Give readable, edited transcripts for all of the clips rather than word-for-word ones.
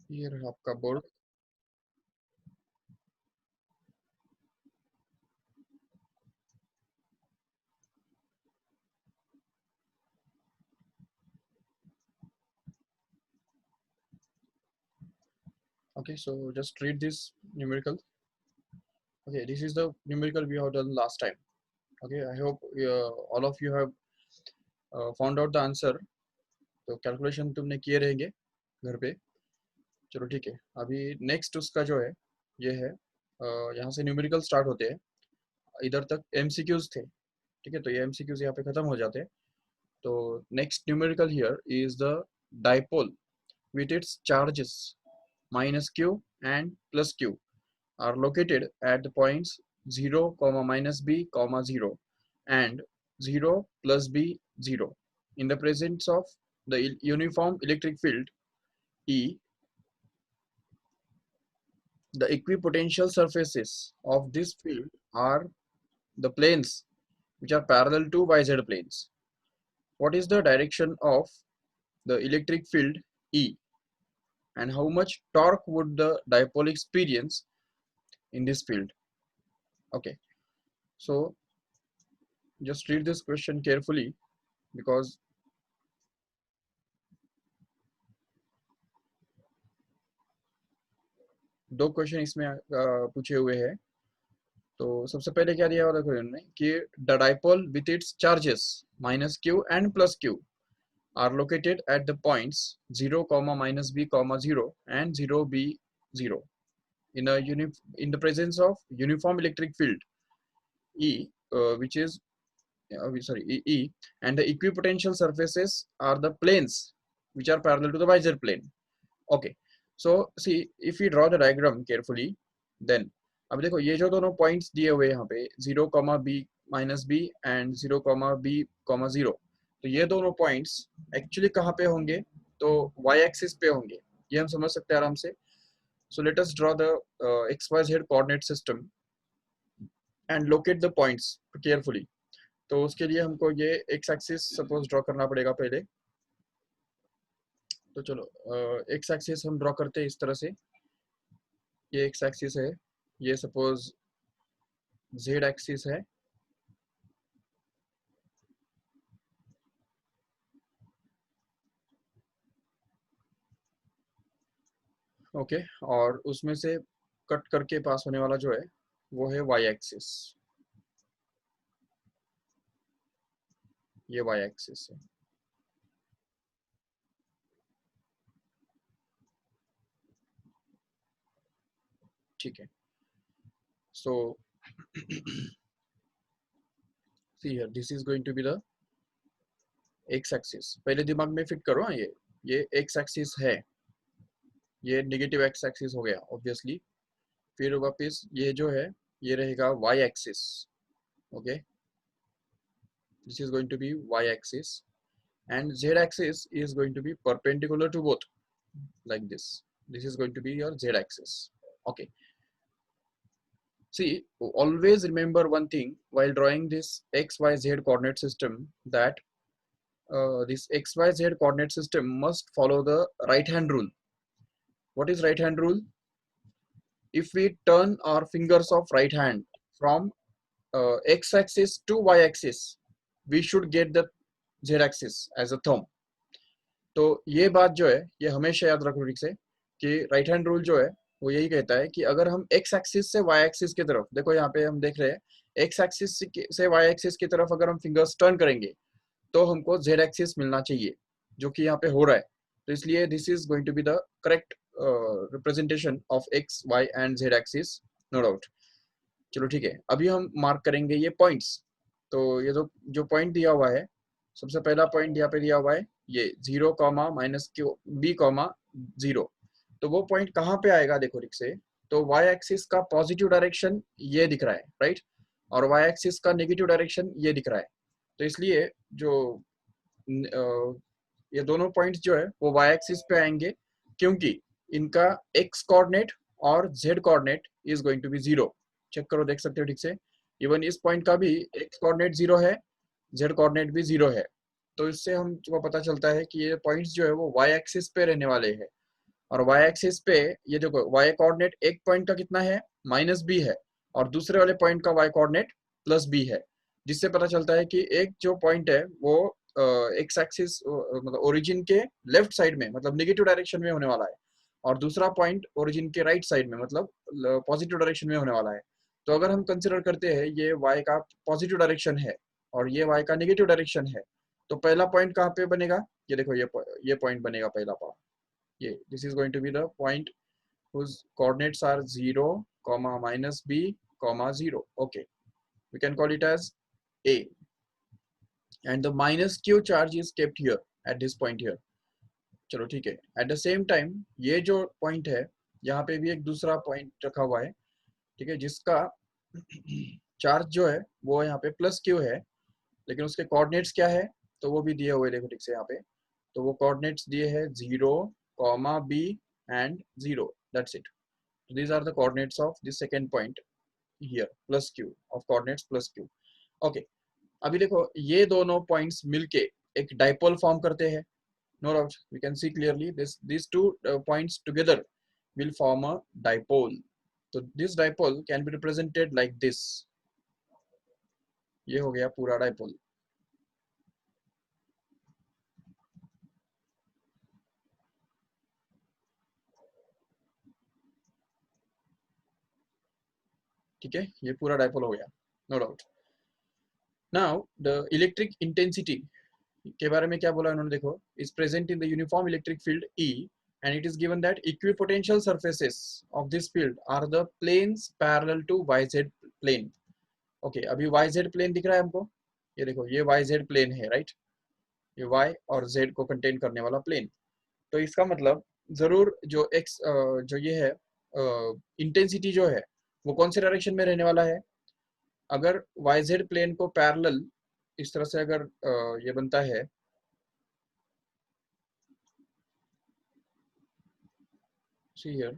ये रहा आपका board. Okay, so just read this numerical. Okay, this is the numerical we have done last time. Okay, I hope all of you have found out the answer. तो calculation तुमने किए रहेंगे घर पे। चलो ठीक है, अभी नेक्स्ट उसका जो है ये है, यहाँ से न्यूमेरिकल स्टार्ट होते हैं, इधर तक एमसीक्यूज थे। ठीक है, तो ये एमसीक्यूज यहाँ पे खत्म हो जाते हैं। तो next numerical here is the dipole with its charges minus q and plus q are located at the points 0, minus b, 0 and 0 plus b 0 in the presence of the uniform electric field E. The equipotential surfaces of this field are the planes which are parallel to yz planes. What is the direction of the electric field E, and how much torque would the dipole experience in this field? Okay, so just read this question carefully because दो question इसमें पूछे हुए हैं। तो सबसे पहले क्या दिया हुआ देखो इन्होंने कि the dipole with its charges minus Q and plus Q are located at the points 0, minus b, 0 and 0 b 0 in the presence of uniform electric field E, which is E, and the equipotential surfaces are the planes which are parallel to the yz plane. Okay, so see if we draw the diagram carefully, then अब देखो ये जो दोनों points दिए हुए यहाँ पे 0, b minus b and 0, b 0, तो ये दोनों पॉइंट्स एक्चुअली कहाँ पे होंगे, तो y एक्सिस पे होंगे। ये हम समझ सकते हैं आराम से। सो let us draw the xyz coordinate system and locate the points carefully. तो उसके लिए हमको ये x एक्सिस सपोज ड्रॉ करना पड़ेगा पहले। तो चलो x एक्सिस हम ड्रॉ करते हैं इस तरह से। ये x एक्सिस है, ये सपोज z एक्सिस है। ओके, और उसमें से कट करके पास होने वाला जो है वो है y एक्सिस। ये y एक्सिस है। ठीक है, so see here this is going to be the x axis. पहले दिमाग में फिट करो। ये x एक्सिस है, ये नेगेटिव x एक्सिस हो गया ऑब्वियसली। फिर वापस ये जो है ये रहेगा y axis. Okay, this is going to be y axis and z axis is going to be perpendicular to both, like this is going to be your z axis. Okay, see, always remember one thing while drawing this xyz coordinate system, that this xyz coordinate system must follow the right hand rule. What is right hand rule? If we turn our fingers of right hand from x axis to y axis, we should get the z axis as a thumb. तो ये बात जो है ये हमेशा याद रखो ठीक से, कि राइट हैंड रूल जो है वो यही कहता है कि अगर हम एक्स एक्सिस से वाई एक्सिस की तरफ, देखो यहाँ पे हम देख रहे हैं एक्स एक्सिस से वाई एक्सिस की तरफ अगर हम फिंगर्स टर्न करेंगे तो हमको जेड एक्सिस मिलना चाहिए, जो कि यहाँ पे हो रहा है। तो इसलिए this is going to be the correct representation of x y and z axis, no doubt. चलो ठीक है, अभी हम मार्क करेंगे ये पॉइंट्स। तो ये जो पॉइंट दिया हुआ है, सबसे पहला पॉइंट यहाँ पे दिया हुआ है ये 0, माइनस क्यू b, 0। तो वो पॉइंट कहाँ पे आएगा देखो ठीक से, तो y एक्सिस का पॉजिटिव डायरेक्शन ये दिख रहा है, राइट, और y एक्सिस का नेगेटिव डायरेक्शन ये दिख रहा है। तो इसलिए जो ये दोनों पॉइंट्स जो है वो y एक्सिस पे आएंगे, क्योंकि इनका x कोऑर्डिनेट और z coordinate is going to be 0। Check करो, देख सकते हो ठीक से, इवन इस पॉइंट का भी x कोऑर्डिनेट 0 है, z कोऑर्डिनेट भी 0 है। तो इससे हमको पता चलता है कि ये पॉइंट्स जो है वो y एक्सिस पे रहने वाले हैं। और वाई एक्सिस पे ये देखो वाई कोऑर्डिनेट एक पॉइंट का कितना है, -b है, और दूसरे वाले पॉइंट का वाई कोऑर्डिनेट +b है, जिससे पता चलता है कि एक जो पॉइंट है वो एक्स एक्सिस मतलब ओरिजिन के लेफ्ट साइड में मतलब नेगेटिव डायरेक्शन में होने वाला है, और दूसरा पॉइंट ओरिजिन के राइट साइड में मतलब पॉजिटिव डायरेक्शन में होने वाला है। तो अगर हम कंसिडर करते हैं ये y का पॉजिटिव डायरेक्शन है और ये y का नेगेटिव डायरेक्शन है, तो पहला पॉइंट कहाँ पे बनेगा, ये देखो ये पॉइंट बनेगा पहला पॉइंट, ये this is going to be the point whose coordinates are 0, -b, 0. Okay, we can call it as A, and the -q charge is kept here at this point here. चलो ठीक है। Eight the same time ये जो point है यहाँ पे भी एक दूसरा पॉइंट रखा हुआ है, ठीक है, जिसका चार्ज जो है वो यहाँ पे +q है, लेकिन उसके कोऑर्डिनेट्स क्या है तो वो भी दिए हुए देखो ठीक से यहाँ पे। तो वो कोऑर्डिनेट्स दिए हैं 0, b and 0, that's it. So these are the coordinates of the second point here, +q of coordinates +q. Okay, अभी देखो ये दोनों पॉइंट्स मिलके एक डाइपोल फॉर्म करते हैं। No doubt, we can see clearly these two points together will form a dipole. So this dipole can be represented like this. ये हो गया पूरा डाइपोल। ठीक है, ये पूरा डाइपोल हो गया, no doubt. Now the electric intensity के बारे में क्या बोला उन्होंने, देखो is present in the uniform electric field E, and it is given that equipotential surfaces of this field are the planes parallel to YZ plane. Okay, अभी YZ plane दिख रहा है हमको, ये देखो ये YZ plane है, राइट, ये Y और Z को कंटेन करने वाला प्लेन। तो इसका मतलब जरूर जो x जो ये है इंटेंसिटी जो है वो कौन से डायरेक्शन में रहने वाला है। अगर YZ प्लेन को पैरेलल इस तरह से अगर ये बनता है, see here,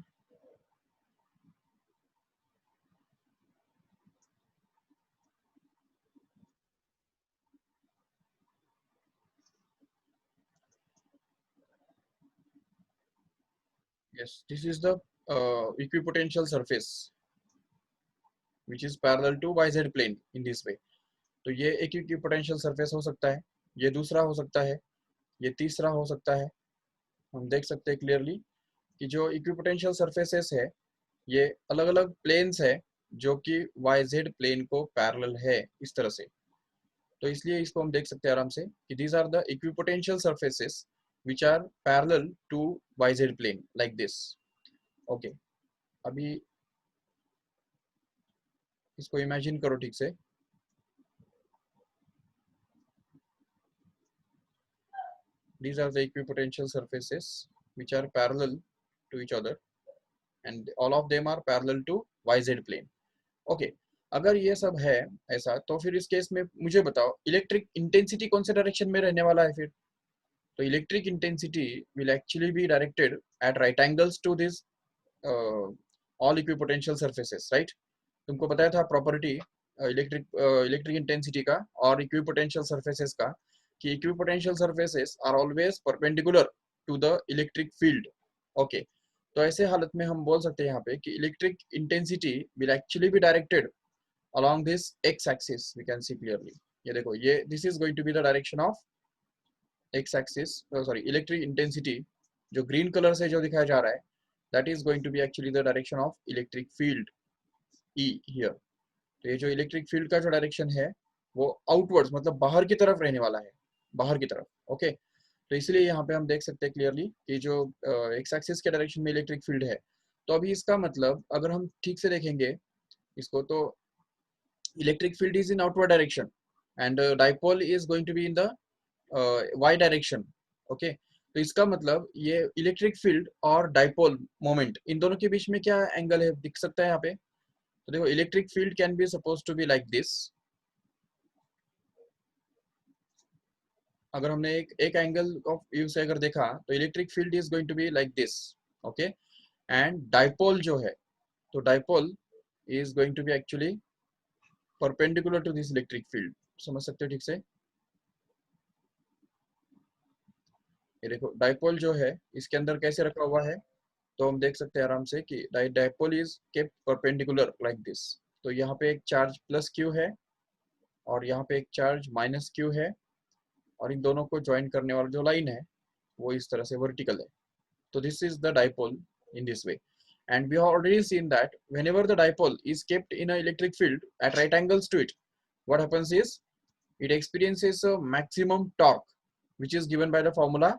yes, this is the equipotential surface which is parallel to YZ plane in this way. तो ये एक इक्विपोटेंशियल सरफेस हो सकता है, ये दूसरा हो सकता है, ये तीसरा हो सकता है। हम देख सकते हैं क्लियरली कि जो इक्विपोटेंशियल सरफेसेस है ये अलग अलग प्लेन्स है जो कि YZ प्लेन को पैरेलल है इस तरह से। तो इसलिए इसको हम देख सकते हैं आराम से कि these are the equipotential surfaces which are parallel to YZ plane like this. Okay, अभी इसको इमेजिन करो ठीक से। These are the equipotential surfaces which are parallel to each other and all of them are parallel to YZ plane. Okay, अगर ये सब है ऐसा तो फिर इस केस में मुझे बताओ इलेक्ट्रिक इंटेंसिटी कौन से डायरेक्शन में रहने वाला है फिर। तो electric intensity will actually be directed at right angles to this all equipotential surfaces, right. तुमको बताया था प्रॉपर्टी इलेक्ट्रिक इंटेंसिटी का और इक्विपोटेंशियल सरफेसेस का कि equipotential surfaces are always perpendicular to the electric field. Okay, तो ऐसे हालत में हम बोल सकते हैं यहाँ पे कि electric intensity will actually be directed along this x axis, we can see clearly। ये देखो ये this is going to be the direction of x axis, sorry electric intensity जो ग्रीन कलर से जो दिखाया जा रहा है that is going to be actually the direction of electric field E here। तो ये जो इलेक्ट्रिक फील्ड का जो डायरेक्शन है वो आउटवर्ड्स मतलब बाहर की तरफ रहने वाला है, बाहर की तरफ। ओके, तो इसलिए यहाँ पे हम देख सकते हैं क्लियरली कि जो एक्स एक्सिस के डायरेक्शन में इलेक्ट्रिक फील्ड है। तो अभी इसका मतलब अगर हम ठीक से देखेंगे इसको तो electric field is in outward direction and dipole is going to be in the y direction। okay, तो इसका मतलब ये इलेक्ट्रिक फील्ड और डाइपोल मोमेंट इन दोनों के बीच में क्या एंगल है दिख सकता है यहाँ पे। तो देखो electric field can be suppose to be like this. अगर हमने एक एंगल ऑफ व्यू से अगर देखा तो electric field is going to be like this. Okay, and dipole जो है तो dipole is going to be actually perpendicular to this electric field. समझ सकते हो ठीक से। ये देखो डाइपोल जो है इसके अंदर कैसे रखा हुआ है, तो हम देख सकते हैं आराम से कि dipole is kept perpendicular like this. तो यहाँ पे एक चार्ज प्लस क्यू है और यहाँ पे एक चार्ज माइनस क्यू है, और इन दोनों को ज्वाइन करने वाला जो लाइन है वो इस तरह से वर्टिकल है। So this is the dipole in this way, and we have already seen that whenever the dipole is kept in an electric field at right angles to it, what happens is it experiences a maximum torque, which is given by the formula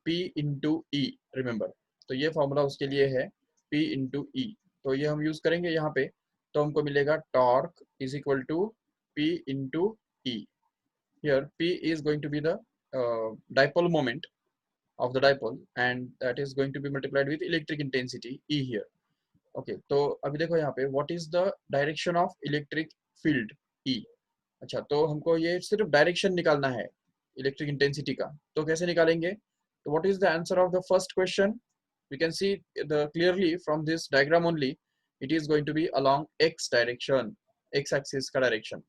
P into E. Remember, तो ये formula उसके लिए है P into E। तो ये हम use करेंगे यहाँ पे, तो हमको मिलेगा torque is equal to P into E। Here P is going to be the dipole moment of the dipole, and that is going to be multiplied with electric intensity E here। Okay, तो अभी देखो यहाँ पे what is the direction of electric field E। अच्छा, तो हमको ये सिर्फ डायरेक्शन निकालना है इलेक्ट्रिक इंटेंसिटी का, तो कैसे निकालेंगे? तो what is the answer of the first question? We can see the clearly from this diagram only, it is going to be along x direction, x axis का direction।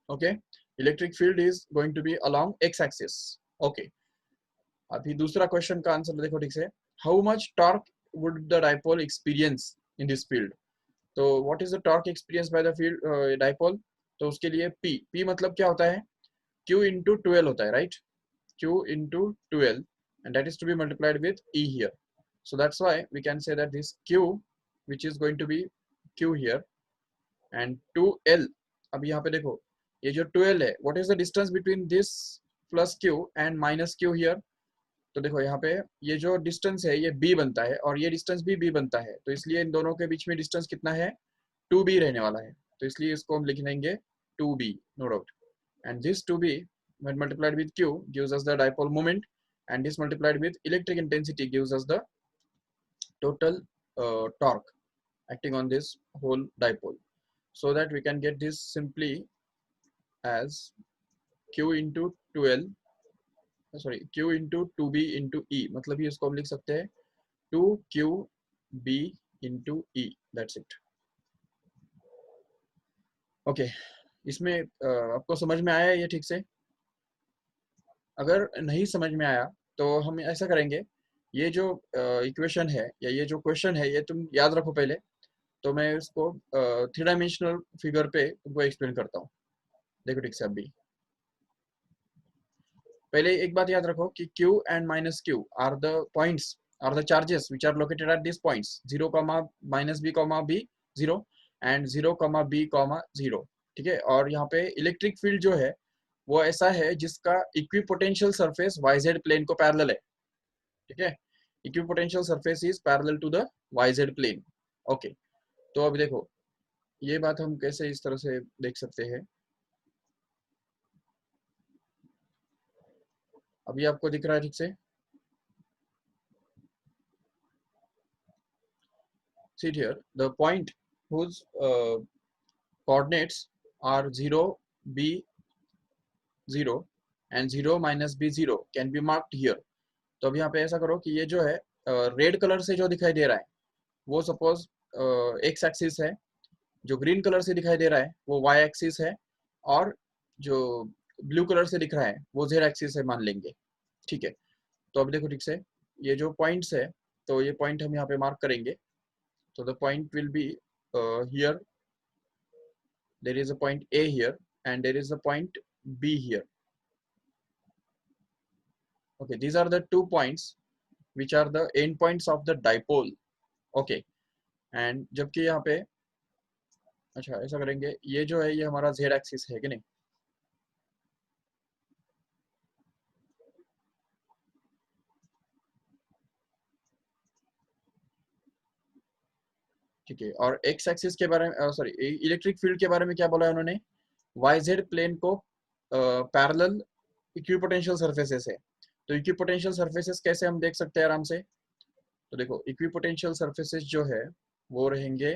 Okay, electric field is going to be along x axis। Okay, अभी दूसरा question का answer देखो ठीक से, how much torque would the dipole experience in this field. तो what is the torque experience by the field dipole? तो उसके लिए पी मतलब क्या होता है? क्यू इंटू 12 होता है, right? Q into 12 and that is to be multiplied with E here. So that's why we can say that this Q which is going to be Q here and 2l। अब यहाँ पे देखो ये जो 12 है, what is the distance between this plus Q and minus Q here? तो देखो यहाँ पे ये जो डिस्टेंस है ये b बनता है और ये डिस्टेंस भी b बनता है, तो इसलिए इन दोनों के बीच में डिस्टेंस कितना है? 2b रहने वाला है, तो इसलिए इसको हम लिख देंगे 2b, no doubt. And this 2b when multiplied with q gives us the dipole moment, and this multiplied with electric intensity gives us the total torque acting on this whole dipole, so that we can get this simply as q into 12, sorry q into 2b into e, मतलब ये इसको हम लिख सकते हैं 2qb into e, that's it। Okay, इसमें आपको समझ में आया ये ठीक से? अगर नहीं समझ में आया तो हम ऐसा करेंगे, ये जो इक्वेशन है या ये जो क्वेश्चन है ये तुम याद रखो पहले, तो मैं इसको 3 डायमेंशनल फिगर पे तुमको एक्सप्लेन करता हूँ। देखो ठीक से अभी पहले एक बात याद रखो कि q and minus q are the points, are the charges which are located at these points 0, minus b, b 0 and 0, b, 0। ठीक है, और यहाँ पे इलेक्ट्रिक फील्ड जो है वो ऐसा है जिसका इक्विपोटेंशियल सरफेस yz प्लेन को पैरेलल है। ठीक है, equipotential surface is parallel to the yz plane. Okay, तो अभी देखो ये बात हम कैसे इस तरह से देख सकते हैं। अभी आपको दिख रहा है ठीक से? See here, the point whose coordinates are 0, b 0 and 0 minus b 0 can be marked here। तो अब यहाँ पे ऐसा करो कि ये जो है रेड कलर से जो दिखाई दे रहा है वो सपोज एक्स एक्सिस है, जो ग्रीन कलर से दिखाई दे रहा है वो वाई एक्सिस है, और जो ब्लू कलर से दिख रहा है वो जेड एक्सिस है मान लेंगे। ठीक है, तो अब देखो ठीक से ये जो पॉइंट्स है, तो ये पॉइंट हम यहाँ पे मार्क करेंगे। तो the point will be here, there is a point A here and there is a point B here। Okay, these are the 2 points which are the end points of the dipole। Okay, and जबकि यहाँ पे अच्छा ऐसा करेंगे, ये जो है ये हमारा z एक्सिस है कि नहीं? ठीक है, और x एक्सिस के बारे में सॉरी इलेक्ट्रिक फील्ड के बारे में क्या बोला है उन्होंने? yz प्लेन को पैरेलल इक्विपोटेंशियल सरफेसेस है। तो इक्विपोटेंशियल सरफेसेस कैसे हम देख सकते हैं आराम से? तो देखो इक्विपोटेंशियल सरफेसेस जो है वो रहेंगे,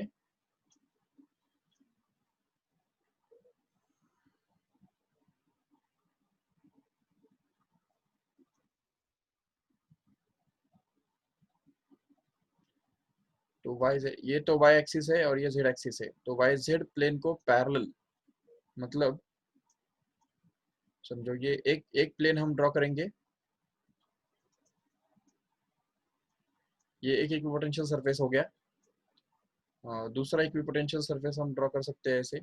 तो ये तो y एक्सिस है और ये z एक्सिस है, तो yz प्लेन को पैरेलल मतलब समझो ये एक प्लेन हम ड्रॉ करेंगे, ये एक इक्विपोटेंशियल सरफेस हो गया। दूसरा इक्विपोटेंशियल सरफेस हम ड्रॉ कर सकते हैं ऐसे।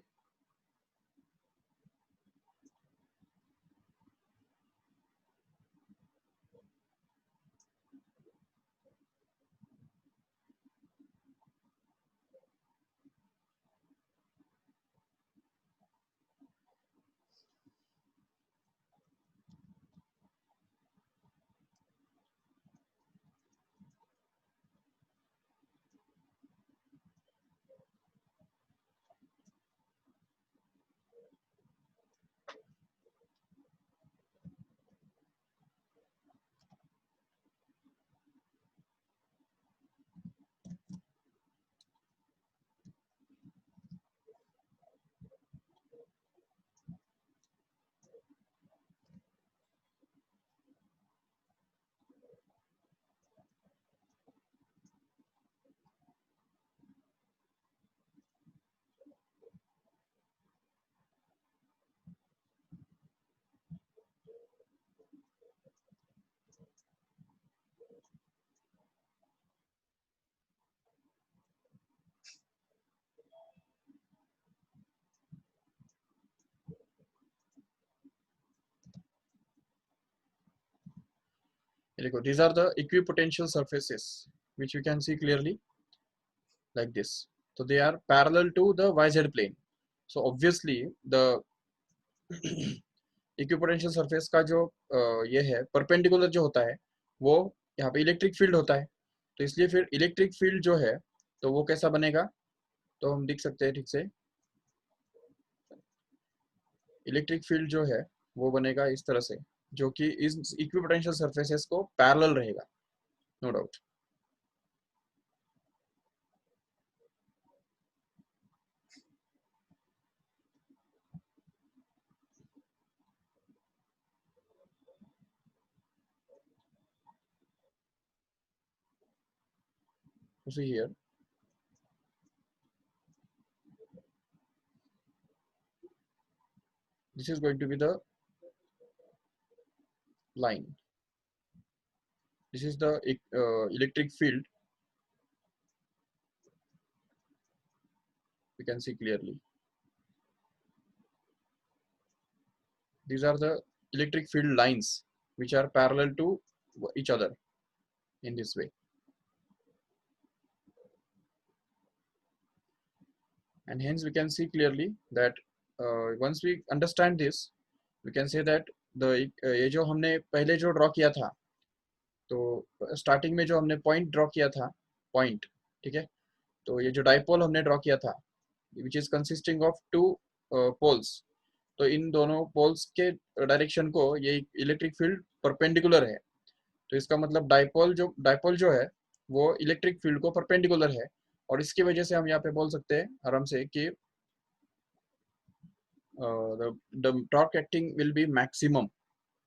देखो, these are the equipotential surfaces which you can see clearly like this. So they are parallel to the yz plane. So obviously the equipotential surface का जो ये है परपेंडिकुलर जो होता है वो यहाँ पे इलेक्ट्रिक फील्ड होता है। तो इसलिए फिर इलेक्ट्रिक फील्ड जो है तो वो कैसा बनेगा, तो हम देख सकते हैं ठीक से। इलेक्ट्रिक फील्ड जो है वो बनेगा इस तरह से, जो कि इस इक्विपोटेंशियल सरफेसेस को पैरेलल रहेगा, no doubt. See here, this is going to be the line. This is the electric field. We can see clearly. These are the electric field lines which are parallel to each other in this way. And hence we can see clearly that once we understand this, we can say that the ये जो हमने पहले जो draw किया था, तो starting में जो हमने पॉइंट ड्रॉ किया था, पॉइंट, ठीक है, तो ये जो डाइपोल हमने ड्रॉ किया था which is consisting of two poles, तो इन दोनों पोल्स के डायरेक्शन को ये इलेक्ट्रिक फील्ड परपेंडिकुलर है। तो इसका मतलब डाइपोल जो है वो इलेक्ट्रिक फील्ड को परपेंडिकुलर है, और इसकी वजह से हम यहाँ पे बोल सकते हैं आराम से कि the torque acting will be maximum,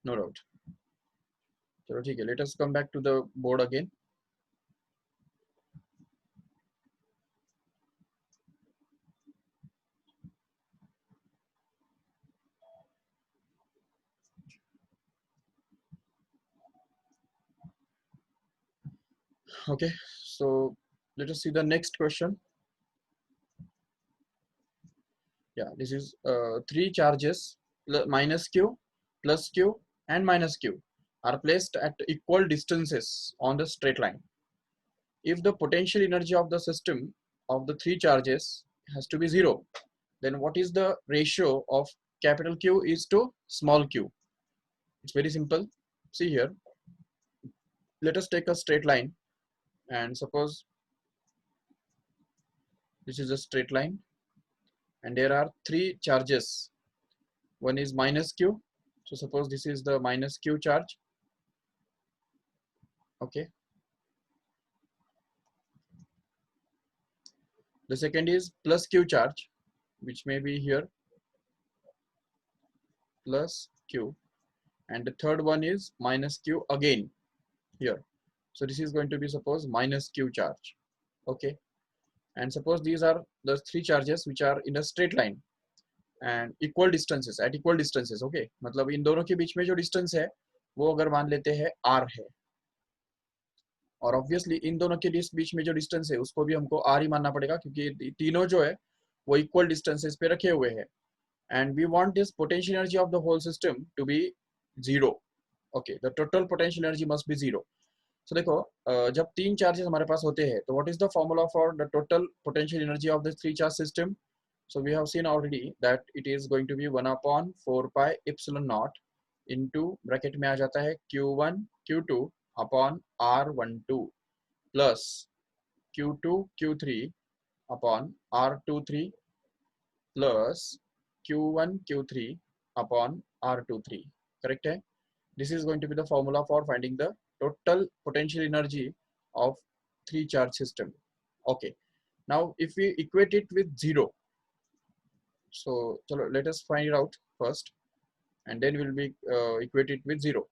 no doubt. चलो ठीक है, let us come back to the board again. Okay, so let us see the next question. Yeah, this is three charges minus q, plus q and minus q are placed at equal distances on the straight line. If the potential energy of the system of the three charges has to be 0, then what is the ratio of capital Q is to small q? It's very simple. See here, let us take a straight line, and suppose this is a straight line and there are three charges. One is minus q, so suppose this is the minus q charge. Okay, the second is plus q charge, which may be here plus q, and the third one is minus q again here. So this is going to be suppose minus q charge. Okay, and suppose these are the three charges which are in a straight line and equal distances, at equal distances. Okay, मतलब इन दोनों के बीच में जो distance है वो अगर मान लेते हैं r है, और ऑब्वियसली इन दोनों के बीच में जो डिस्टेंस है उसको भी हमको r ही मानना पड़ेगा, क्योंकि तीनों जो है वो इक्वल डिस्टेंसेस पे रखे हुए हैं। And we want this potential energy of the whole system to be zero. Okay, the total potential energy must be zero. So देखो, जब तीन चार्जेस हमारे पास होते हैं तो what is the formula for the total potential energy of the three charge system? So we have seen already that it is going to be 1 upon 4 pi epsilon naught into bracket में आ जाता है q1 q2 upon r12 plus q2 q3 upon r23 plus q1 q3 upon r23. Correct है? This is going to be the formula for finding the total potential energy of three charge system. Okay, now if we equate it with zero, so chalo let us find it out first and then we'll be equate it with zero.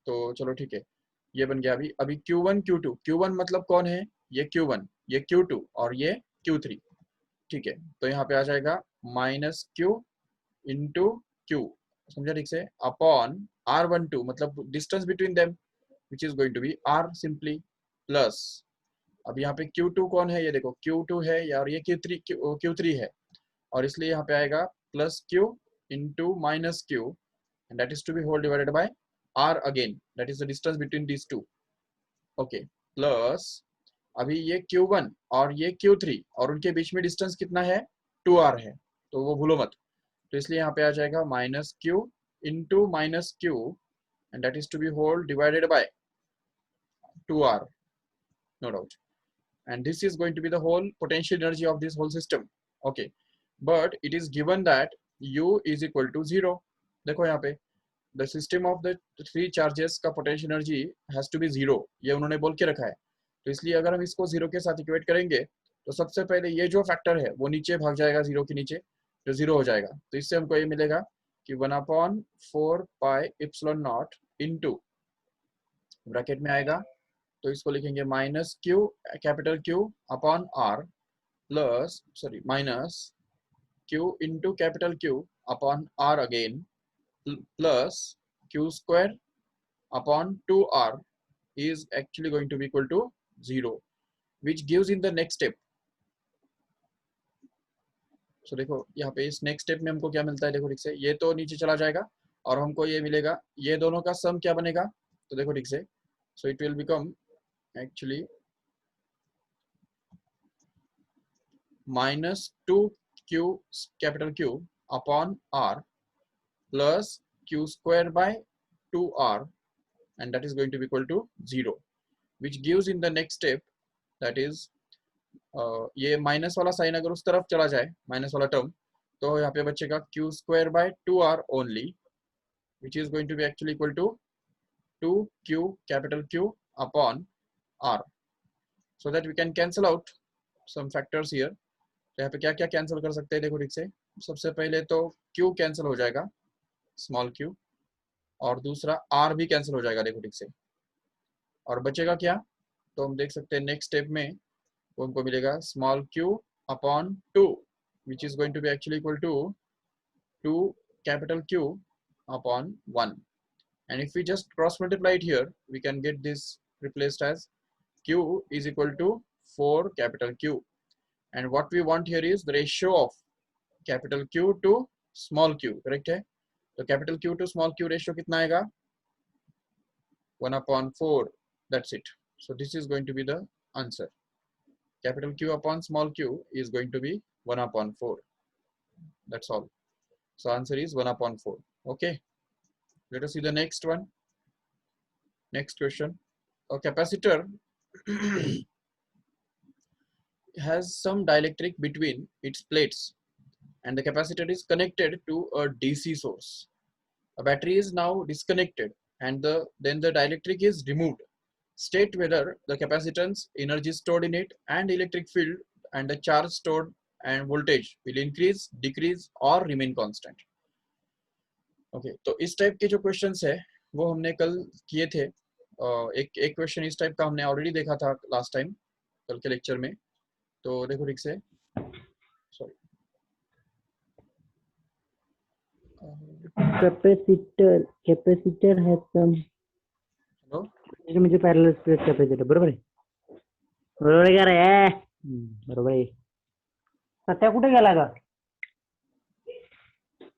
तो चलो ठीक है, ये बन गया। अभी q1 q2, q1 मतलब कौन है? ये q1, ये q2 और ये q3। ठीक है, तो यहाँ पे आ जाएगा माइनस q इंटू q, समझा ठीक से, अपॉन r12 मतलब distance between them which is going to be r simply, plus अब यहाँ पे q2 कौन है? ये देखो q2 है और ये q3 है, और इसलिए यहाँ पे आएगा plus q into minus q and that is to be whole divided by r again, that is the distance between these two. Okay, plus अभी ये q1 और ये q3 और उनके बीच में डिस्टेंस कितना है? 2r है, तो वो भूलो मत। तो इसलिए यहाँ पे आ जाएगा minus q into minus q and that is to be whole divided by 2r, no doubt. And this is going to be the whole potential energy of this whole system. Okay, but it is given that u is equal to 0. देखो यहाँ पे the system of the three charges का potential energy has to be 0, ये उन्होंने बोल के रखा है। तो इसलिए अगर हम इसको 0 के साथ इक्वेट करेंगे तो सबसे पहले ये जो फैक्टर है वो नीचे भाग जाएगा 0 के नीचे, जो 0 हो जाएगा। तो इससे हमको ये मिलेगा कि 1/4 pi epsilon naught into bracket में आएगा, तो इसको लिखेंगे minus Q capital Q upon R plus minus Q into capital Q upon R again plus q square upon 2r is actually going to be equal to 0, which gives in the next step. So देखो यहाँ पे इस next step में हमको क्या मिलता है? देखो ठीक से, ये तो नीचे चला जाएगा और हमको ये मिलेगा, ये दोनों का सम क्या बनेगा? तो देखो ठीक से, so it will become actually minus 2q capital Q upon r plus q square by 2r and that is going to be equal to 0, which gives in the next step, that is ये minus वाला sign अगर उस तरफ चला जाए, minus वाला term, तो यहाँ पे बचेगा q square by 2r only, which is going to be actually equal to 2q capital Q upon r, so that we can cancel out some factors here. तो यहाँ पे क्या क्या कैंसिल कर सकते हैं? देखो ठीक से, सबसे पहले तो q कैंसिल हो जाएगा, स्मॉल q, और दूसरा r भी कैंसिल हो जाएगा, देखो ठीक से, और बचेगा क्या? तो हम देख सकते हैं नेक्स्ट स्टेप में वो हमको मिलेगा small q upon 2 which is going to be actually equal to 2 capital Q upon 1, and if we just cross multiply it here we can get this replaced as q is equal to 4 capital Q, and what we want here is the ratio of capital Q to small q, correct है? तो capital Q to small q ratio कितना आएगा? 1/4, that's it. So this is going to be the answer. Capital Q upon small q is going to be 1/4. That's all. So answer is 1/4. Okay. Let us see the next one. Next question. A capacitor has some dielectric between its plates and the capacitor is connected to a DC source. A battery is now disconnected and then the dielectric is removed. State whether the capacitance, energy stored in it, and electric field and the charge stored and voltage will increase, decrease or remain constant. Okay, तो इस type के जो questions है वो हमने कल किए थे। एक क्वेश्चन इस टाइप का हमने ऑलरेडी देखा था लास्ट टाइम, कल के लेक्चर में। तो देखो ठीक से, सॉरी, कैपेसिटर है सम, हेलो, म्हणजे पॅरलल स्पेस कॅपेसिटर, बरोबर आहे? बरोबर का रे? बरोबर आहे. सत्या कुठे गेला ग?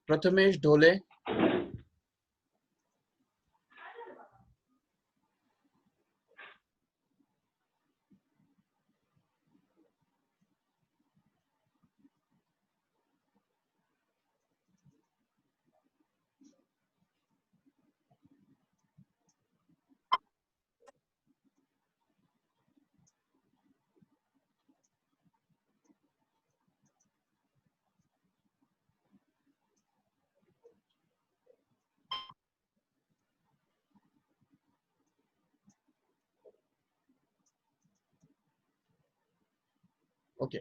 Prathamesh Dhole. Okay.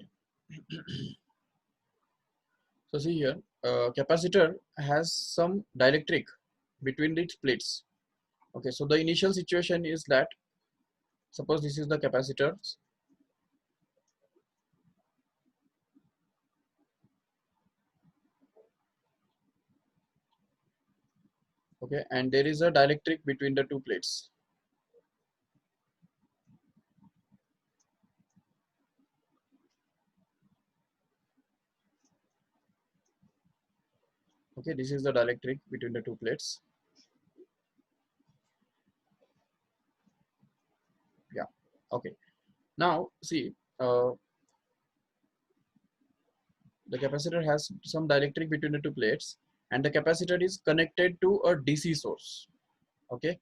So see here, capacitor has some dielectric between its plates. Okay, so the initial situation is that, suppose this is the capacitor. Okay, and there is a dielectric between the two plates. Okay, this is the dielectric between the two plates. Yeah. Okay. Now see, the capacitor has some dielectric between the two plates, and the capacitor is connected to a DC source. Okay,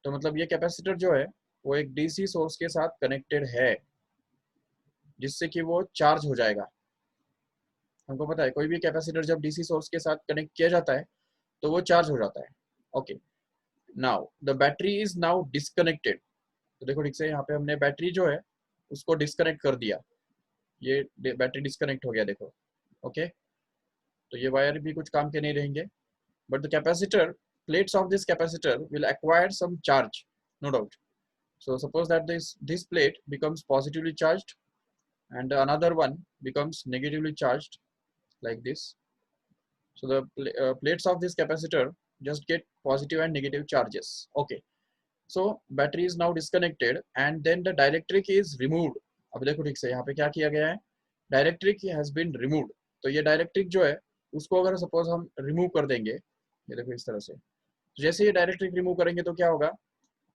तो मतलब ये capacitor जो है वो एक DC source के साथ connected है, जिससे कि वो चार्ज हो जाएगा. हमको पता है कोई भी कैपेसिटर जब डीसी सोर्स के साथ कनेक्ट किया जाता है तो वो चार्ज हो जाता है. Okay, now the battery is now disconnected. तो देखो ठीक से यहाँ पे हमने बैटरी जो है उसको डिस्कनेक्ट कर दिया. ये बैटरी डिस्कनेक्ट हो गया देखो. ओके, तो ये वायर भी कुछ काम के नहीं रहेंगे. But the capacitor, plates of this capacitor will acquire some charge, no doubt. So suppose that this plate becomes positively charged and another one becomes negatively charged, like this. So the plates of this capacitor just get positive and negative charges. Okay, so battery is now disconnected and then the dielectric is removed. अब देखो ठीक से यहाँ पे क्या किया गया है, dielectric has been removed. तो ये dielectric जो है उसको अगर सपोज हम रिमूव कर देंगे, ये देखो इस तरह से, जैसे ये dielectric रिमूव करेंगे तो क्या होगा,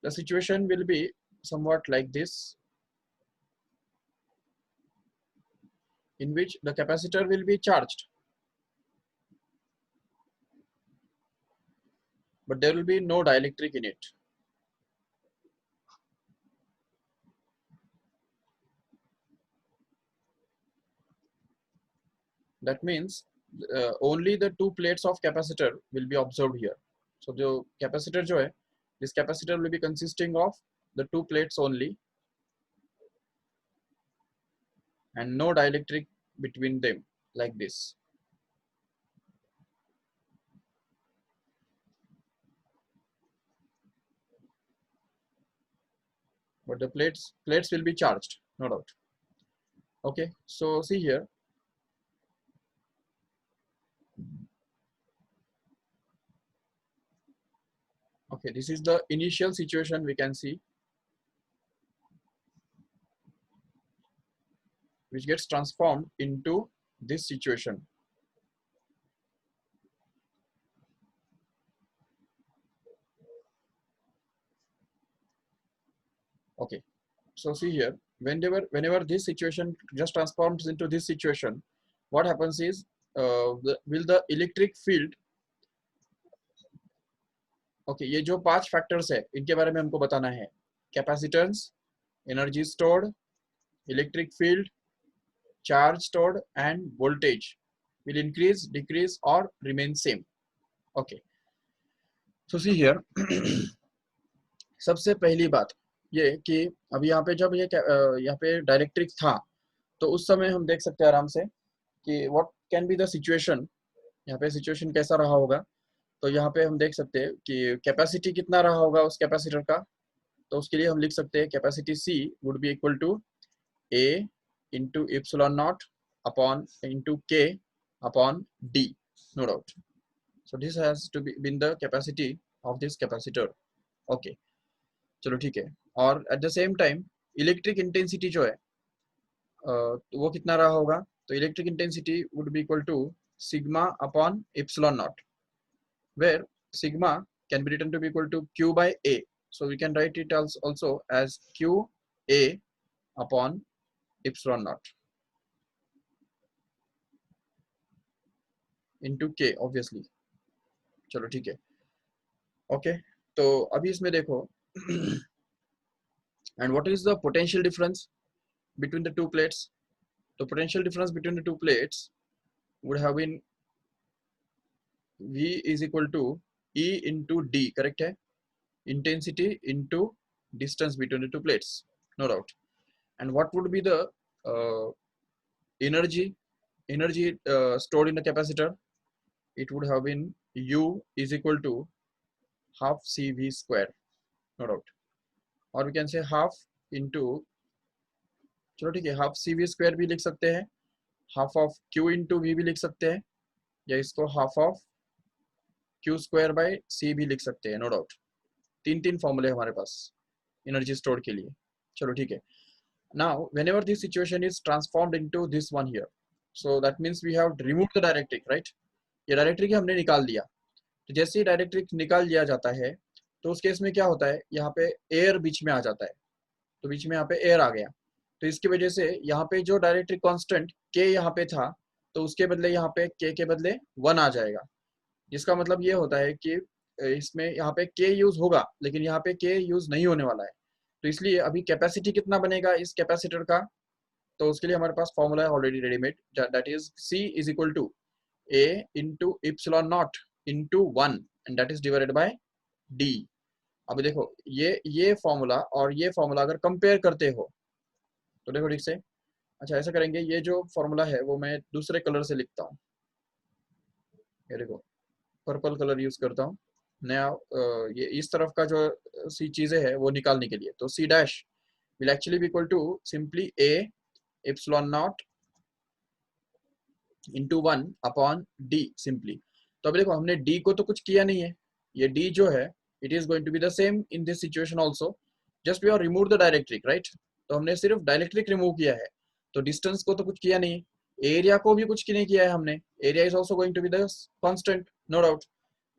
the situation will be somewhat like this, in which the capacitor will be charged, but there will be no dielectric in it. That means only the two plates of capacitor will be observed here. So the capacitor जो है, this capacitor will be consisting of the two plates only and no dielectric between them, like this. But the plates will be charged, no doubt. Okay, so see here, okay, this is the initial situation we can see, which gets transformed into this situation. Okay, so see here, whenever this situation just transforms into this situation, what happens is, will the electric field, okay, ये जो 5 factors है इनके बारे में हमको बताना है. Capacitance, energy stored, electric field, charge stored end voltage will increase, decrease or remain same. Okay, so see here, सबसे पहली बात ये कि अभी यहाँ पे जब ये यहाँ पे डायरेक्ट्रिक था तो उस समय हम देख सकते हैं आराम से कि what can be the situation, यहाँ पे सिचुएशन कैसा रहा होगा. तो यहाँ पे हम देख सकते हैं कि कैपेसिटी कितना रहा होगा उस कैपेसिटर का. तो उसके लिए हम लिख सकते हैं capacity C would be equal to A into epsilon naught upon into K upon D, no doubt. So this has to been the capacity of this capacitor. Okay, चलो ठीक है. और at the same time electric intensity जो है तो वो कितना रहा होगा, तो electric intensity would be equal to sigma upon epsilon naught, where sigma can be written to be equal to Q by A, so we can write it also as QA upon epsilon naught into K obviously। चलो ठीक है, okay. तो अभी इसमें देखो and what is the potential difference between the two plates, तो potential difference between the two plates would have been V is equal to E into D, correct है, intensity into distance between the two plates, no doubt। and what would be the uh, energy stored in the capacitor, it would have been U is equal to half CV square, no doubt, or we can say half into, चलो ठीक है, half CV square भी लिख सकते हैं, half of Q into V भी लिख सकते हैं, या इसको half of Q square by C भी लिख सकते हैं, नो डाउट। तीन तीन फॉर्मूले हमारे पास एनर्जी स्टोर के लिए। चलो ठीक है, now whenever this situation is transformed into this one here, so that means we have removed the dielectric, right? ये डायरेक्ट्रिक हमने निकाल दिया, तो जैसे ही डायरेक्ट्रिक निकाल लिया जाता है तो उस केस में क्या होता है, यहाँ पे एयर बीच में आ जाता है, तो बीच में यहाँ पे एयर आ गया, तो इसकी वजह से यहाँ पे जो डायरेक्ट्रिक कांस्टेंट के यहाँ पे था, तो उसके बदले यहाँ पे के बदले 1 आ जाएगा, जिसका मतलब ये होता है कि इसमें यहाँ पे के यूज होगा लेकिन यहाँ पे के यूज नहीं होने वाला है, तो इसलिए अभी कैपेसिटी कितना बनेगा इस कैपेसिटर का, तो उसके लिए हमारे पास फॉर्मूला है already readymade, that is C is equal to A into epsilon naught into 1 and that is divided by D। अब देखो ये फॉर्मूला और ये फॉर्मूला अगर कंपेयर करते हो तो देखो ठीक से, अच्छा ऐसा करेंगे, ये जो फॉर्मूला है वो मैं दूसरे कलर से लिखता हूँ, ये देखो पर्पल कलर यूज करता हूँ नया, ये इस तरफ का जो सी चीजें है वो निकालने के लिए, तो C dash will actually be equal to simply A epsilon naught into 1 upon D simply। तो अब देखो हमने D को तो कुछ किया नहीं है, ये D जो है it is going to be the same in this situation also, just we have removed the dielectric, right? तो हमने सिर्फ डायलेक्ट्रिक रिमूव किया है, तो डिस्टेंस को तो कुछ किया नहीं, एरिया को भी कुछ नहीं किया है हमने, area is also going to be the constant, no doubt,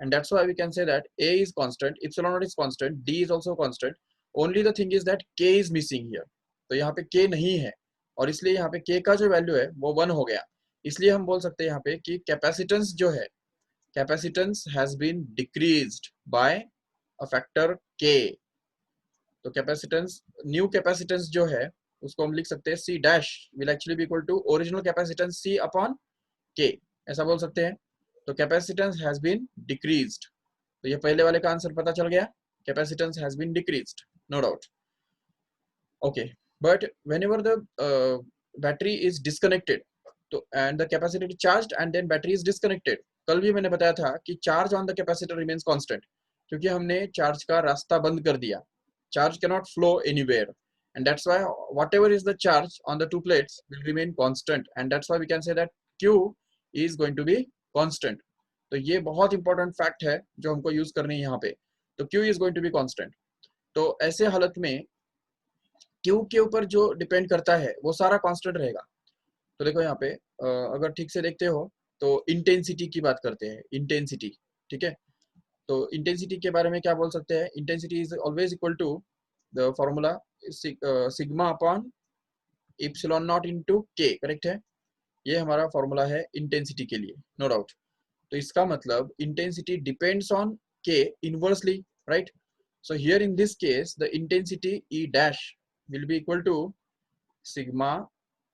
and that's why we can say that A is constant, epsilon naught is constant, D is also constant, only the thing is that K is missing here, तो यहाँ पे K नहीं है और इसलिए यहाँ पे K का जो वैल्यू है वो 1 हो गया, इसलिए हम बोल सकते हैं यहाँ पे कि कैपेसिटेंस जो है, capacitance has been decreased by a factor K। तो कैपेसिटेंस, न्यू कैपेसिटेंस जो है उसको हम लिख सकते हैं C dash will actually be equal to original capacitance C upon K, ऐसा बोल सकते हैं। तो कैपेसिटेंस हैज बीन डिक्रीज्ड, तो ये पहले वाले का आंसर पता चल गया, capacitance has been decreased, no doubt, okay. But whenever the battery is disconnected, तो and the capacitor is charged and then battery is disconnected, कल भी मैंने बताया था कि charge on the capacitor remains constant, क्योंकि हमने चार्ज का रास्ता बंद कर दिया, charge cannot flow anywhere, and that's why whatever is the charge on the two plates will remain constant, and that's why we can say that Q is going to be constant। तो ये बहुत important fact है जो हमको use करनी है यहाँ पे, तो Q is going to be constant। तो ऐसे हालत में Q के ऊपर जो डिपेंड करता है वो सारा कांस्टेंट रहेगा। तो देखो यहाँ पे अगर ठीक से देखते हो तो इंटेंसिटी की बात करते हैं, इंटेंसिटी, ठीक है, तो इंटेंसिटी के बारे में क्या बोल सकते हैं, intensity is always equal to the formula sigma upon epsilon naught into K, correct है, ये हमारा फॉर्मूला है इंटेंसिटी के लिए, नो डाउट। तो इसका मतलब intensity depends on K inversely, right? So here in this case the intensity E dash will be equal to sigma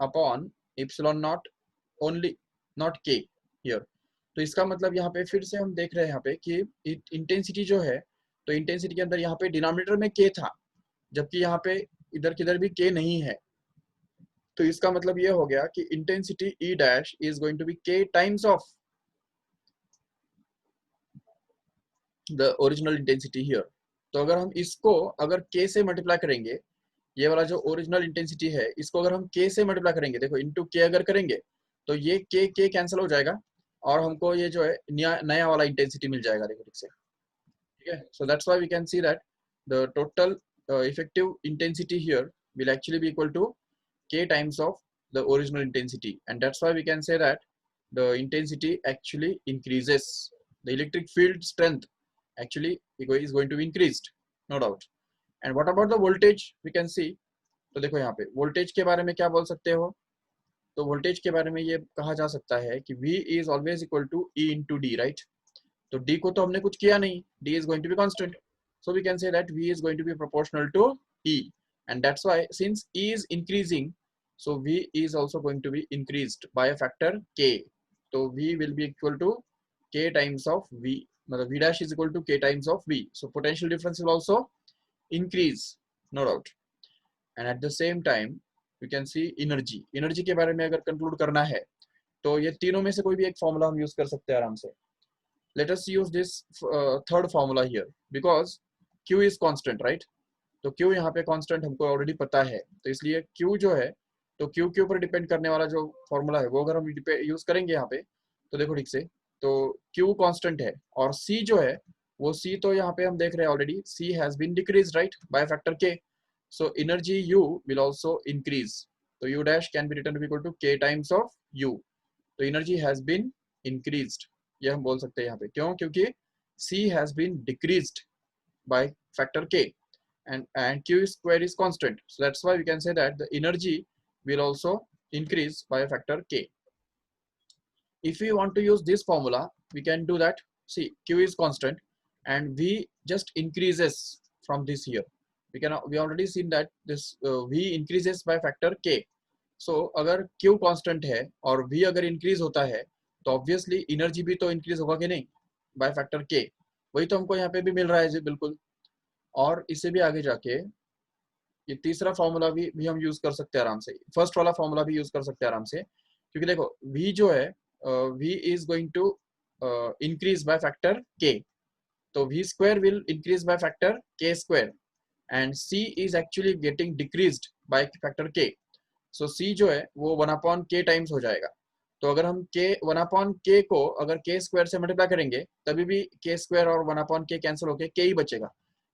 upon epsilon naught only, not K here. तो इसका मतलब यहाँ पे फिर से हम देख रहे हैं यहाँ पे कि इंटेंसिटी जो है, तो इंटेंसिटी के अंदर यहाँ पे डिनोमिनेटर में के था, जबकि यहाँ पे इधर किधर भी के नहीं है, तो इसका मतलब ये हो गया कि intensity E dash is going to be K times of the original intensity here. तो अगर हम इसको अगर के से मल्टीप्लाई करेंगे, ये वाला जो ओरिजिनल इंटेंसिटी है इसको अगर हम के से मल्टीप्लाई करेंगे, देखो इनटू के अगर करेंगे तो ये के कैंसिल हो जाएगा और हमको ये जो है नया वाला इंटेंसिटी मिल जाएगा, देखो ठीक से, ठीक है। So that's why we can see that the total effective intensity here will actually be equal to k times of the original intensity, and that's why we can say that the intensity actually increases. The electric field strength actually is going to be increased, no doubt. And what about the voltage? We can see, तो देखो यहाँ पे voltage के बारे में क्या बोल सकते हो? तो वोल्टेज के बारे में ये कहा जा सकता है कि V is always equal to E into D, right? तो D को तो हमने कुछ किया नहीं, D is going to be constant, so we can say that V is going to be proportional to E, and that's why since E is increasing, so V is also going to be increased by a factor K. तो V will be equal to K times of V, मतलब V dash is equal to K times of V, so potential difference will also increase, no doubt. And at the same time we can see energy के बारे में अगर conclude करना है तो ये तीनों में से कोई भी एक फॉर्मूला हम यूज कर सकते हैं आराम से. Let us use this third formula here because Q is constant, right? तो Q यहाँ पे constant हमको ऑलरेडी पता है, तो इसलिए Q जो है, तो Q के ऊपर डिपेंड करने वाला जो फॉर्मूला है वो अगर हम यूज करेंगे यहाँ पे, तो देखो ठीक से, तो Q constant है और C जो है वो C तो यहाँ पे हम देख रहे हैं already, C has been decreased, right, by factor K. So energy U will also increase. So U dash can be written to be equal to K times of U. तो energy has been increased, ये हम बोल सकते हैं यहाँ पे. क्यों? क्योंकि C has been decreased by factor K, and Q square is constant, so that's why we can say that the energy will also increase by a factor K. If we want to use this formula, we can do that. See, Q is constant and V just increases from this here. We already seen that this V increases by factor K. So अगर Q constant है और V अगर increase होता है तो obviously energy भी तो increase होगा कि नहीं, by factor K. वही तो हमको यहाँ पे भी मिल रहा है जी, बिल्कुल. और इससे भी आगे जाके ये तीसरा फॉर्मूला भी हम यूज कर सकते हैं आराम से, फर्स्ट वाला फॉर्मूला भी यूज कर सकते हैं आराम से, क्योंकि देखो V जो है, V is going to increase by factor K. तो V square will increase by factor K square and C is actually getting decreased by factor K. So C जो है वो 1/k टाइम्स हो जाएगा. तो अगर हम K 1/k को अगर K स्क्वायर से मल्टीप्लाई करेंगे तभी भी K स्क्वायर और 1/k कैंसिल होके K ही बचेगा,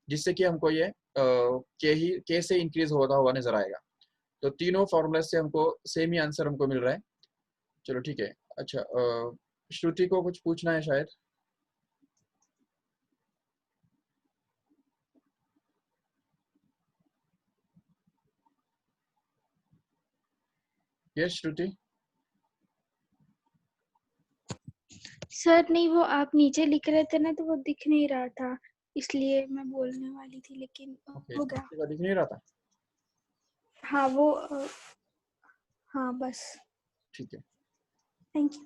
जिससे कि हमको ये K से इंक्रीज होता हुआ नजर आएगा. तो तीनों फॉर्मूले से हमको सेम ही आंसर हमको मिल रहा है. चलो ठीक है. अच्छा, श्रुति को कुछ पूछना है शायद. यस श्रुति. सर नहीं, वो आप नीचे लिख रहे थे ना तो वो दिख नहीं रहा था, इसलिए मैं बोलने वाली थी, लेकिन हो गया. दिख नहीं रहा था. हाँ वो हाँ बस. ठीक है, थैंक यू.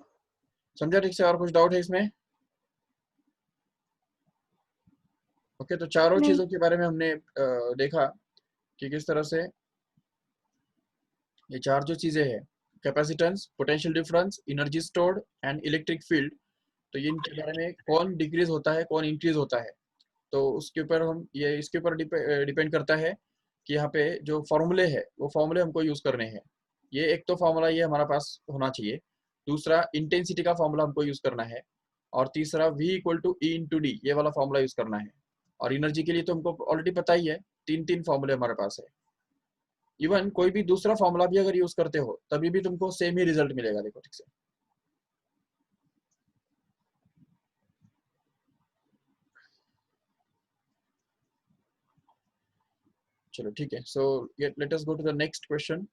समझा ठीक से? और कुछ डाउट है इसमें? ओके, तो चारों नहीं. चीजों के बारे में हमने देखा कि किस तरह से ये चार जो चीजें हैं, capacitance, potential difference, energy stored and electric field, तो ये इनके बारे में कौन डिक्रीज होता है कौन इंक्रीज होता है, तो उसके ऊपर हम ये इसके ऊपर डिपेंड करता है कि यहाँ पे जो फॉर्मूले है वो फॉर्मूले हमको यूज करने हैं. ये एक तो फॉर्मूला ये हमारा पास होना चाहिए, दूसरा इंटेंसिटी का फॉर्मूला हमको यूज करना है, और तीसरा V equal to E into D, ये वाला फॉर्मूला यूज करना है. और एनर्जी के लिए तो हमको ऑलरेडी पता ही है, तीन फॉर्मूले हमारे पास है. इवन कोई भी दूसरा फॉर्मूला भी अगर यूज करते हो तभी भी तुमको सेम ही रिजल्ट मिलेगा. देखो ठीक से. चलो ठीक है. So let us go to the next question.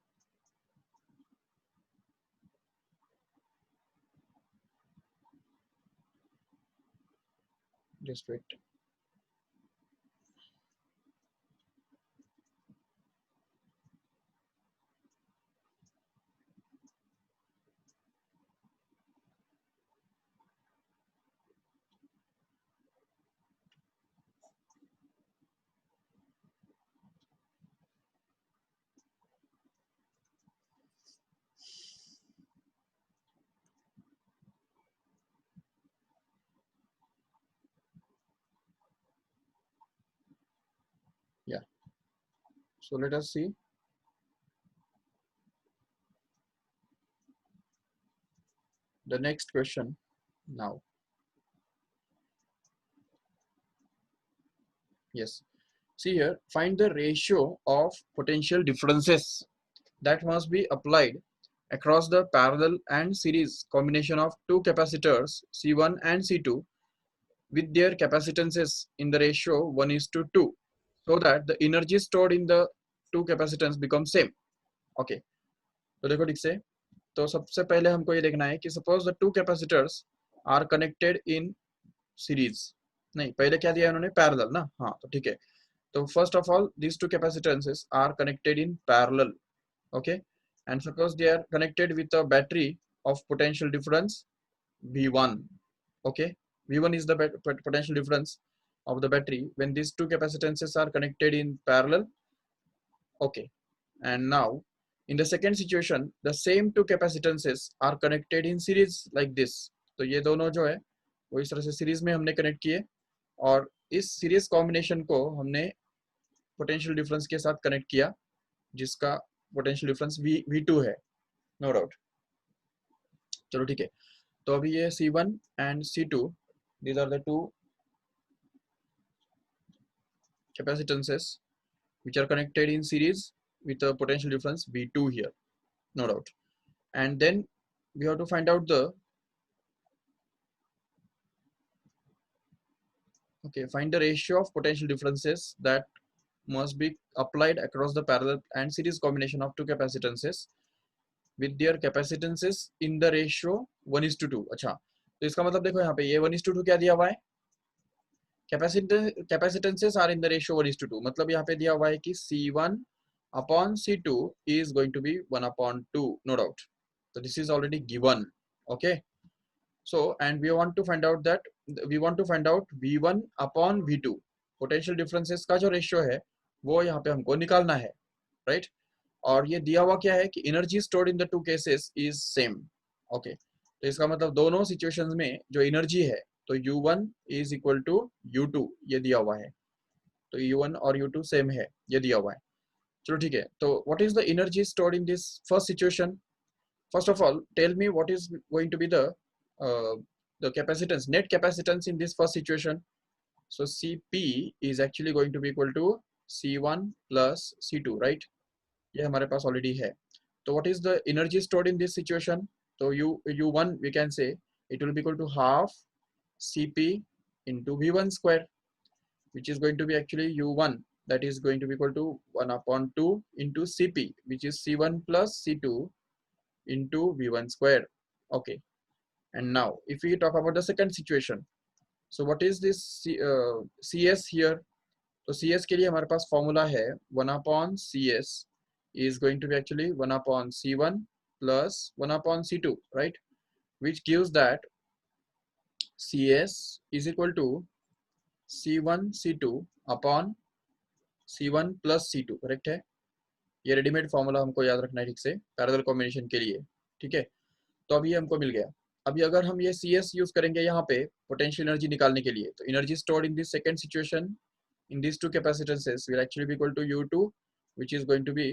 Just wait. Yeah, so let us see the next question now. Yes, see here, find the ratio of potential differences that must be applied across the parallel and series combination of two capacitors C1 and C2 with their capacitances in the ratio 1:2, so that the energy stored in the two capacitance becomes same. Okay, तो देखो ठीक से, तो सबसे पहले हमको ये देखना है कि suppose the two capacitors are connected in series, नहीं पहले क्या दिया उन्होंने, पैरेलल ना, हाँ तो ठीक है। तो first of all these two capacitances are connected in parallel, okay, and suppose they are connected with a battery of potential difference V1, okay, V1 is the potential difference of the battery when these two capacitances are connected in parallel, okay. And now in the second situation the same two capacitances are connected in series like this, तो ये दोनों जो है वो इस तरह से series में हमने कनेक्ट किए और इस सीरीज कॉम्बिनेशन को हमने पोटेंशियल डिफरेंस के साथ कनेक्ट किया जिसका पोटेंशियल डिफरेंस V2 है, नो डाउट। चलो ठीक है, तो अभी ये C1 and C2 these are the two capacitances which are connected in series with a potential difference V2 here, no doubt. And then we have to find out the, okay, find the ratio of potential differences that must be applied across the parallel and series combination of two capacitances with their capacitances in the ratio 1:2। अच्छा, तो इसका मतलब देखो यहाँ पे ये 1:2 क्या दिया हुआ है, कैपेसिटेंसेस आर इन द रेशियो 1:2, मतलब यहाँ पे दिया हुआ है कि C1 upon C2 is going to be 1/2, no doubt. So this is already given, okay. So and we want to find out V1 upon V2 potential differences का जो ratio है वो यहाँ पे हमको निकालना है, राइट। और ये दिया हुआ क्या है कि energy stored in the two cases is same, okay. तो इसका मतलब दोनों सिचुएशंस में जो एनर्जी है तो U1 is equal to U2 ये दिया हुआ है, तो U1 और U2 सेम है ये दिया हुआ है। चलो ठीक है, तो what is the energy stored in this first situation, first of all tell me what is going to be the capacitance, net capacitance in this first situation. So Cp is actually going to be equal to C1 plus C2, right? ये हमारे पास already है। तो what is the energy stored in this situation? तो U1 we can say it will be equal to half Cp into V1 square, which is going to be actually U1, that is going to be equal to 1/2 into Cp, which is C1 plus C2 into V1 square, okay. And now if we talk about the second situation, so what is this CS here? तो CS के लिए हमारे पास formula है 1/CS is going to be actually 1/C1 plus 1/C2, right, which gives that CS is equal to C1 C2 upon C1 plus C2, correct है। ये readymade formula हमको याद रखना है ठीक से पैरेलल कॉम्बिनेशन के लिए, ठीक है। तो अभी हमको मिल गया। अभी अगर हम ये CS यूज करेंगे यहाँ पे पोटेंशियल एनर्जी निकालने के लिए, तो energy stored in this second situation in these two capacitances will actually be equal to U2, which is going to be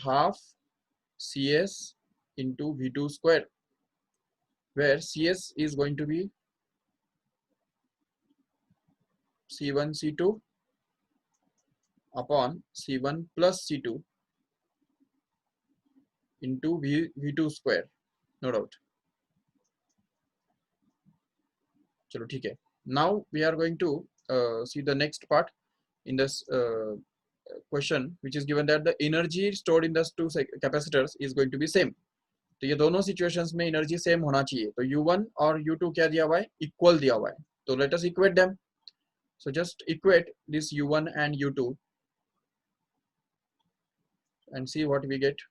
half CS into V2 square, where CS is going to be C1 C2 upon C1 plus C2 into V2 square, no doubt. चलो ठीक है, now we are going to see the next part in this question, which is given that the energy stored in the two capacitors is going to be same. तो ये दोनों situations में energy same होना चाहिए, तो U1 और U2 क्या दिया हुआ है, इक्वल दिया हुआ है। तो let us equate them, so just equate this U1 and U2 and see what we get.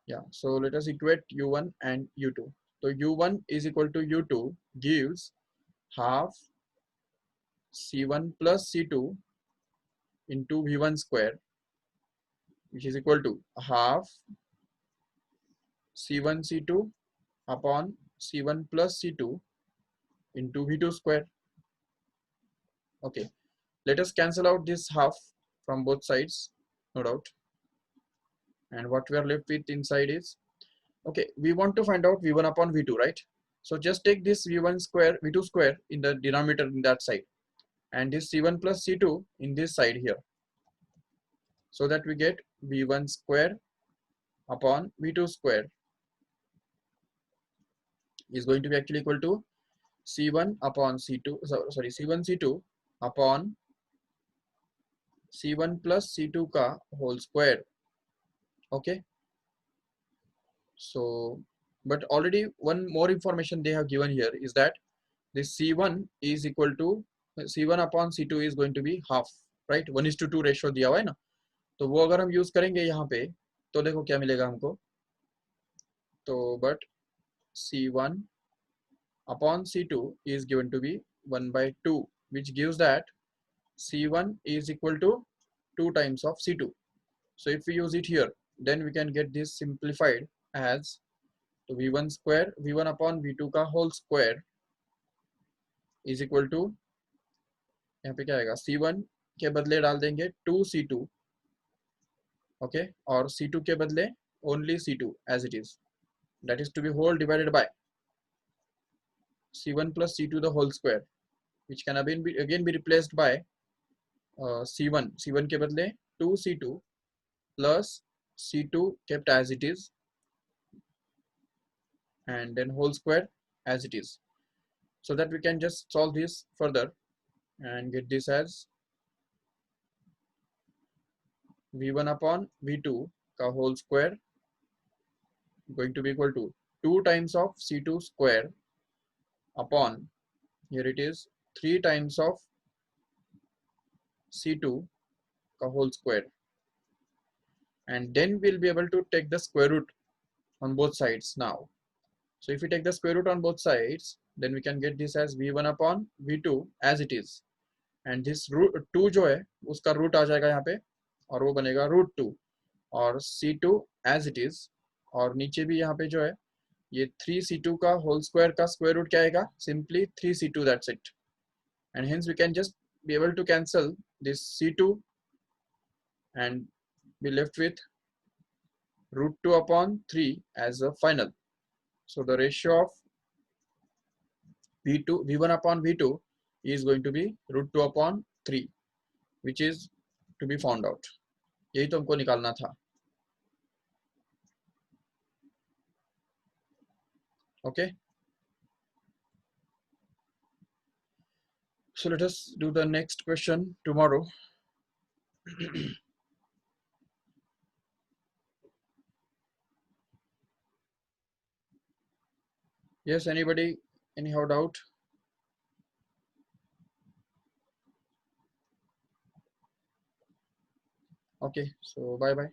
Yeah, so let us equate U1 and U2. So U1 is equal to U2 gives half C1 plus C2 into V1 square, which is equal to half C1 C2 upon C1 plus C2 into V2 square, okay. Let us cancel out this half from both sides, no doubt, and what we are left with inside is, okay, we want to find out V1 upon V2, right? So just take this v1 square v2 square in the denominator in that side, and this c1 plus c2 in this side here, so that we get v1 square upon v2 square is going to be actually equal to c1 upon c2, sorry c1 c2 upon c1 plus c2 का whole square. Okay, so but already one more information they have given here is that this c1 is equal to c1 upon c2 is going to be half, right? 1:2 ratio दिया हुआ है ना, तो वो अगर हम use करेंगे यहाँ पे तो देखो क्या मिलेगा हमको, तो but c1 upon c2 is given to be 1/2, which gives that c1 is equal to 2 times of c2. So if we use it here, then we can get this simplified as v1 square v1 upon v2 का whole square is equal to, यहाँ पे क्या आएगा, c1 के बदले डाल देंगे 2c2, okay, और c2 के बदले only c2 as it is, that is to be whole divided by c1 plus c2 the whole square, which can again be replaced by c1 के बदले 2c2 plus c2 kept as it is, and then whole square as it is, so that we can just solve this further and get this as v1 upon v2 का whole square going to be equal to 2 times of c2 square upon, here it is, 3 times of c2 का whole square, and then we'll be able to take the square root on both sides now. So if we take the square root on both sides, then we can get this as v1 upon v2 as it is, and this root 2 जो है उसका root आ जाएगा यहाँ पे और वो बनेगा √2, और c2 as it is, और नीचे भी यहाँ पे जो है ये 3c2 का whole square का square root क्या आएगा, simply 3c2, that's it, and hence we can just be able to cancel this c2 and be left with √2 upon 3 as a final. So the ratio of v1 upon v2 is going to be √2 upon 3, which is to be found out. यही तो हमको निकालना था. Okay, so let us do the next question tomorrow. Yes, anybody, anyhow doubt? Okay, so bye bye.